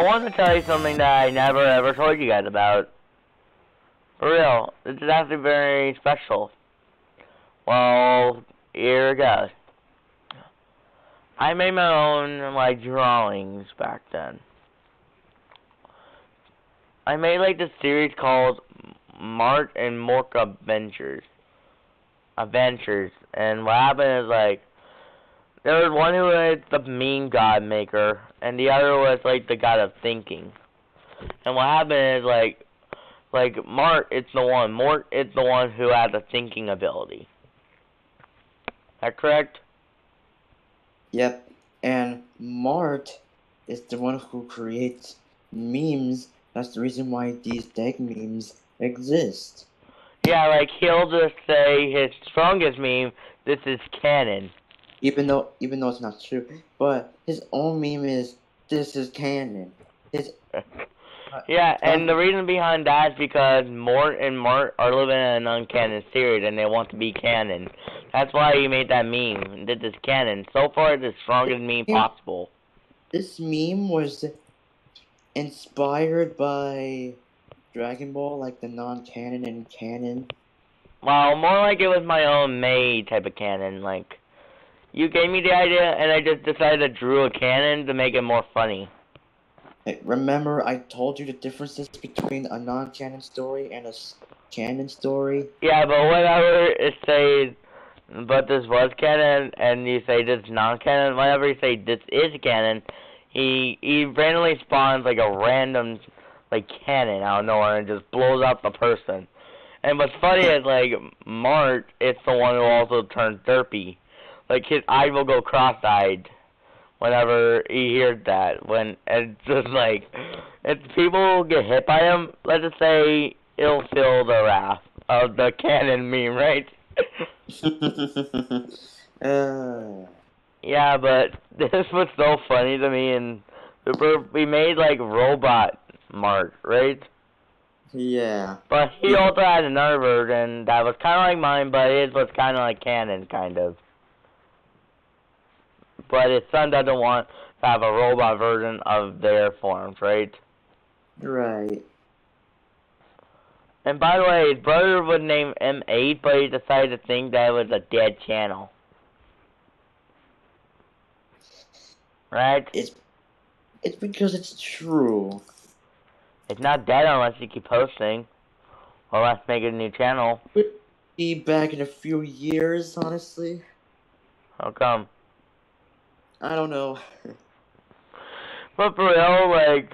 want to tell you something that I never ever told you guys about. For real, this is actually very special. Well, here it goes. I made my own, like, drawings back then. I made, like, this series called Mart and Mork Adventures. And what happened is, like, there was one who was the meme god maker, and the other was, like, the god of thinking. And what happened is, like Mart, it's the one. Mort is the one who had the thinking ability. Is that correct? Yep. And Mart is the one who creates memes. That's the reason why these deck memes exist. Yeah, like he'll just say his strongest meme, this is canon. Even though it's not true. But his own meme is, this is canon. Yeah, and the reason behind that is because Mort and Mart are living in an uncanon series and they want to be canon. That's why he made that meme. This is canon. So far, it's the strongest meme possible. This meme was inspired by Dragon Ball, like the non-canon and canon. Well, more like it was my own made type of canon. Like, you gave me the idea and I just decided to draw a canon to make it more funny. Hey, remember, I told you the differences between a non-canon story and a canon story? Yeah, but whenever it says, but this was canon, and you say this is non-canon, whenever you say this is canon, he randomly spawns, like, a random, like, cannon out of nowhere and just blows up the person. And what's funny is, like, Mart is the one who also turns derpy. Like, his eye will go cross-eyed whenever he hears that. When it's just like, if people get hit by him, let's just say it'll feel the wrath of the canon meme, right? Yeah, but this was so funny to me, and we made like Robot Mart, right? Yeah. But he also had another version that was kind of like mine, but his was kind of like canon, kind of. But his son doesn't want to have a robot version of their forms, right? Right. And by the way, his brother would name M8, but he decided to think that it was a dead channel. Right? It's because it's true. It's not dead unless you keep posting. Or let's make it a new channel. Be back in a few years, honestly. How come? I don't know. But for real, like,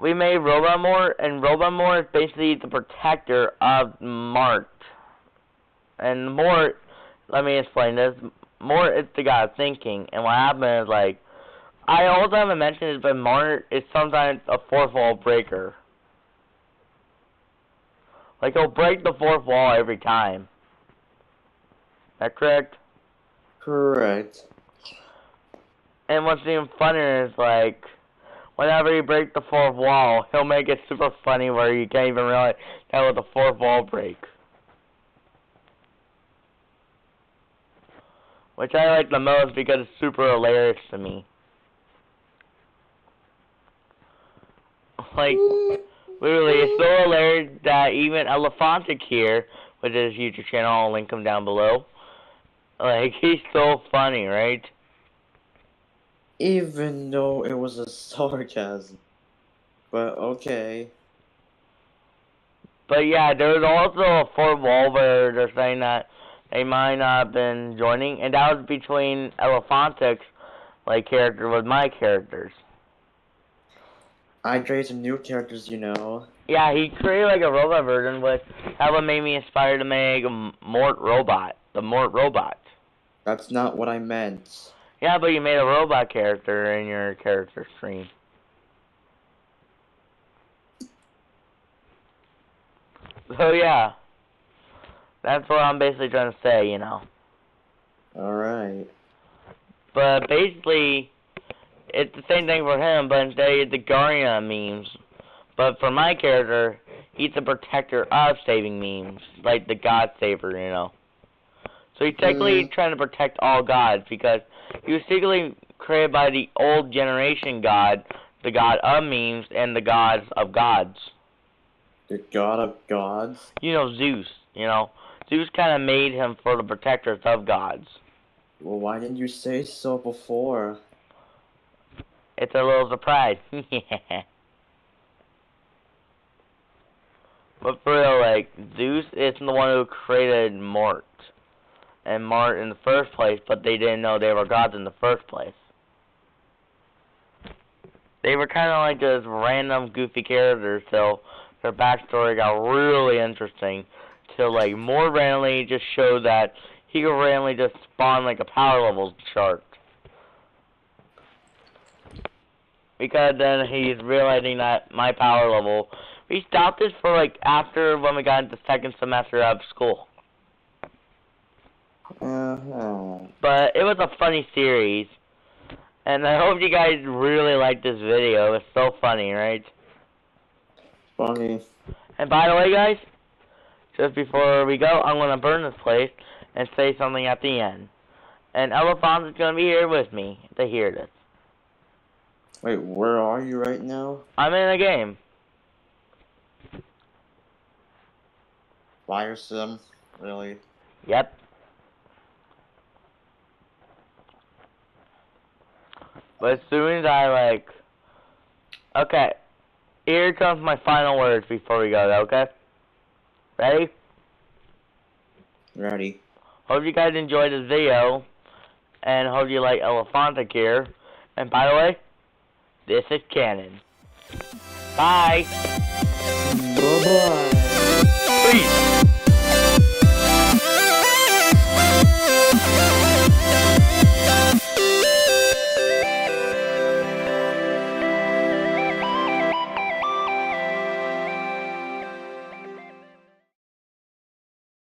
we made Robot Mort, and Robot Mort is basically the protector of Mart. And Mort, let me explain this. Mort is the god of thinking, and what happened is, like, I also haven't mentioned this, but Mart is sometimes a fourth wall breaker. Like, he'll break the fourth wall every time. Is that correct? Correct. And what's even funnier is, like, whenever you break the fourth wall, he'll make it super funny where you can't even realize that was a fourth wall break. Which I like the most because it's super hilarious to me. Like, literally, it's so hilarious that even Elophontic here, which is his YouTube channel, I'll link him down below. Like, he's so funny, right? Even though it was a sarcasm. But okay. But yeah, there's also a fourth wall where they're saying that they might not have been joining, and that was between Elophontic's, like, character with my characters. I created some new characters, you know. Yeah, he created, like, a robot version, which that what made me inspired to make a Mort Robot. The Mort Robot. That's not what I meant. Yeah, but you made a robot character in your character stream. So, yeah. That's what I'm basically trying to say, you know. Alright. But basically, it's the same thing for him, but instead it's the Guardian memes. But for my character, he's the protector of saving memes. Like the God Saver, you know. So he's technically trying to protect all gods because he was secretly created by the old generation god the god of memes and the gods of gods. The god of gods? You know, Zeus, you know. Zeus kind of made him for the protectors of gods. Well, why didn't you say so before? It's a little surprise. Yeah. But for real, like, Zeus isn't the one who created Mort and Mart in the first place, but they didn't know they were gods in the first place. They were kind of like this random goofy characters, so their backstory got really interesting. Till like Mort randomly just showed that he could randomly just spawn like a power level chart. Because then he's realizing that my power level, we stopped this for like after when we got into the second semester of school. But it was a funny series, and I hope you guys really like this video. It's so funny, right? Funny. And by the way, guys, just before we go, I'm gonna burn this place and say something at the end. And Elophontic is gonna be here with me to hear this. Wait, where are you right now? I'm in a game. Fire sim? Really? Yep. But as soon as I like... Okay. Here comes my final words before we go, okay? Ready? Ready. Hope you guys enjoyed this video. And hope you like Elophontic here. And by the way, this is Canon. Bye! Bye-bye!